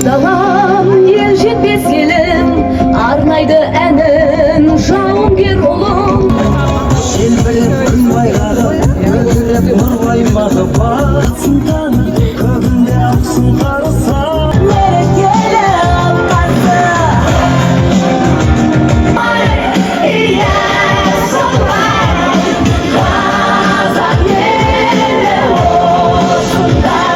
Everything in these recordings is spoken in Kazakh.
далам ел жетпес елім арнайды әнін жауынгер ұлым Желбіреп күн байрағы мөлдіреп нұрлай махаббатсың танып көгінде ақсың қараса мерекелі қарсы иә солай қазақ елі осындай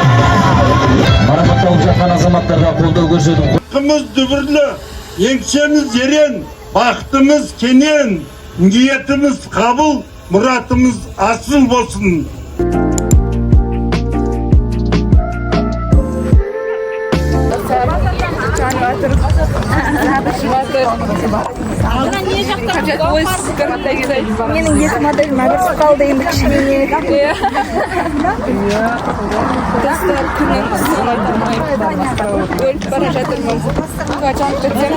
марапатталып жатқан азаматтарға қолдау көрсету. Hakkımız dübürlü, еңсеміз ерен, бақытымыз кенен, ниетimiz kabul, muratımız asıl olsun. Менің екі модель мағырсып қалды енді кішкене. Өліп бара жатырмын. Қашан бітсем?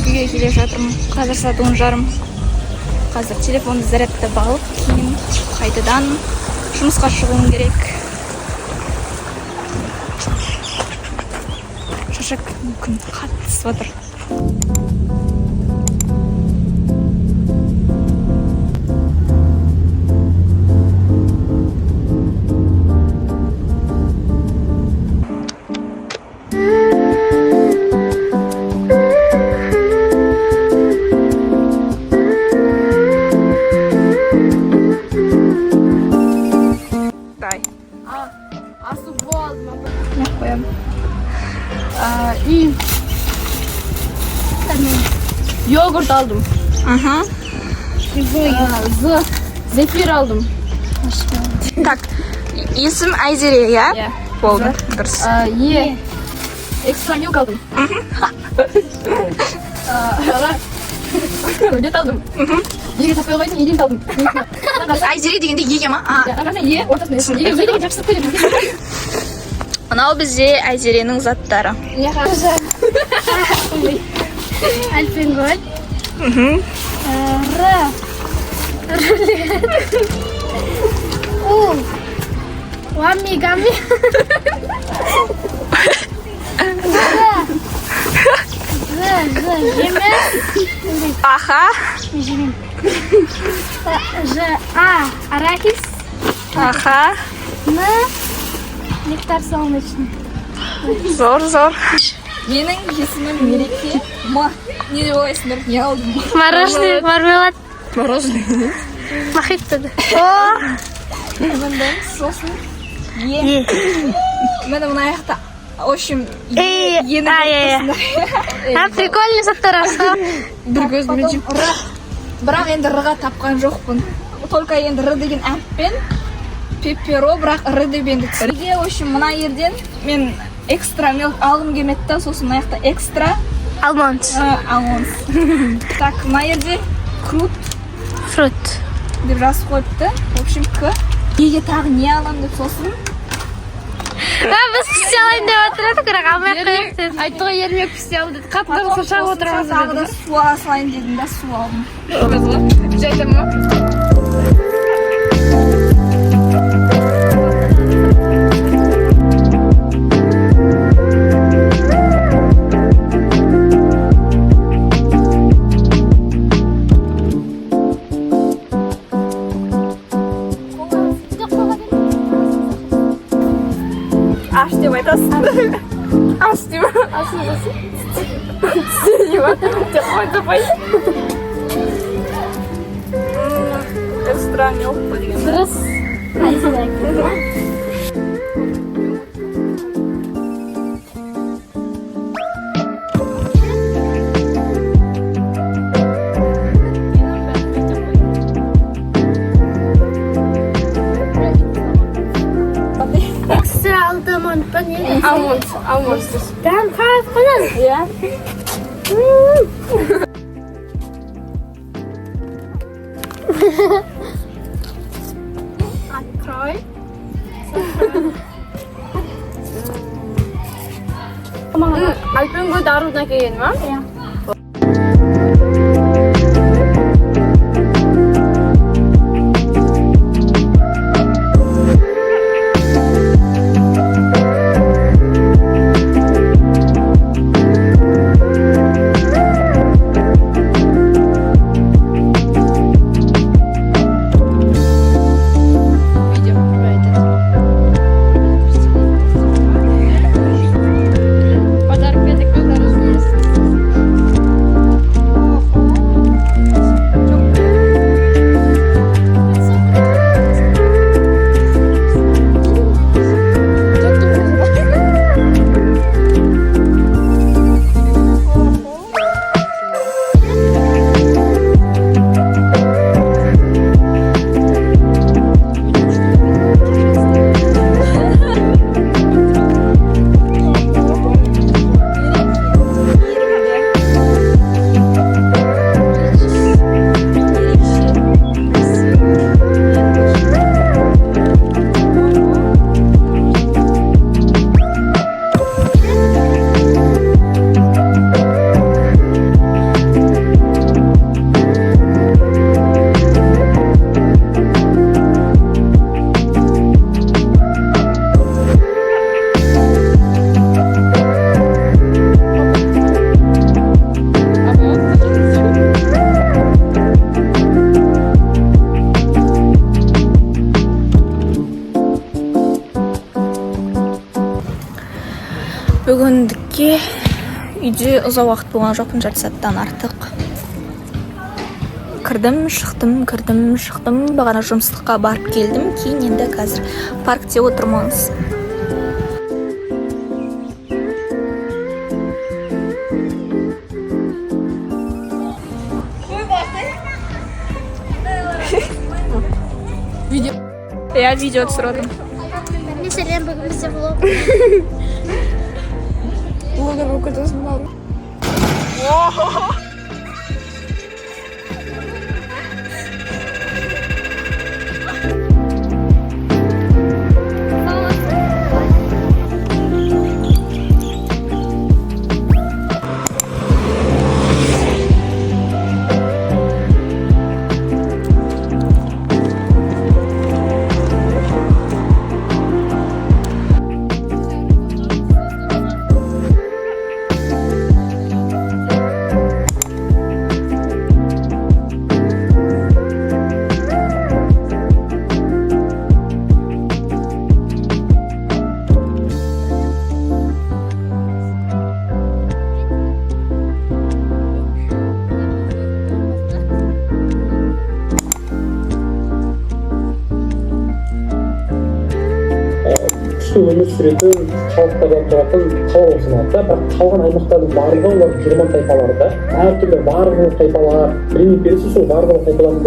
Үйге келе жатырмын. Қазір сағат 10:30. Қазір телефонды зарядтап алып, кейін қайтадан жұмысқа шығуым керек. Шашақ күн қатты ысып жатыр. И йогурт aldım. Zefir aldım. Так, есім Айзере, я? Болды, дұрыс. Экстра milk aldım. Ödet aldım. Еге таппай қойдың, еден алdım. Айзере дегенде еге ма? Е, ортасында. Еге деген жақсы көреді. Мынау бізде Айзеренің заттары. Альпенгольд. Вами гами. Аха. Арахис. Аха. Нектар солнечный. Зор. Менің есімім Мереке. Не деп ойлайсыңдар? Не алдым? Мороженое, мармелад. Мороженое. Мохито. Мында сосын. Міне мына аяқта. В общем, Прикольный заттар аса. бір көзіме жеп. Бірақ енді рыға тапқан жоқпын. Только енді ры деген әппен пеперо, бірақ ры деп енді түсірге. В общем, мына ерден мен экстра мелк алғым келмеді да, сосын мына аяқта экстра Алмонд. алмонд. Так, мына ерде крут Фрут. деп жазып қойыпты. В общем, к. Неге тағы не аламын деп сосын. Біз пісте алайын деп отырады, бірақ алмай қойып деді. Айтты ғой ермек пісте ал деді. Қатты шағып отырамыз деді. Тағы да су салайын дедім да, су алдым. Жайды ма? Аш деп айтасың. Аш деп. Экстра мелк деген. Дұрыс. Экстра алмонд. Алмонд. Прям қарап қойған. Иә. Открой. Альпенгольд арудна келген ма? Иә. Бүгіндікке үйде ұзақ уақыт болған жоқпын, жарты сағаттан артық. Кірдім, шықтым. Бағана жұмыстыққа барып келдім. Кейін енді қазір паркте отырмыз. Я видео түсірдім. Не сәлем, бүгін бізде влог. Блогер болып кетесің бе? өмір сүретін халықтардан тұратын қала саналады. Бірақ қалған аймақтардың барлығы олар герман тайпалары да. Әртүрлі барлығы тайпалар, біреу берсе сол барлығы тайпалардың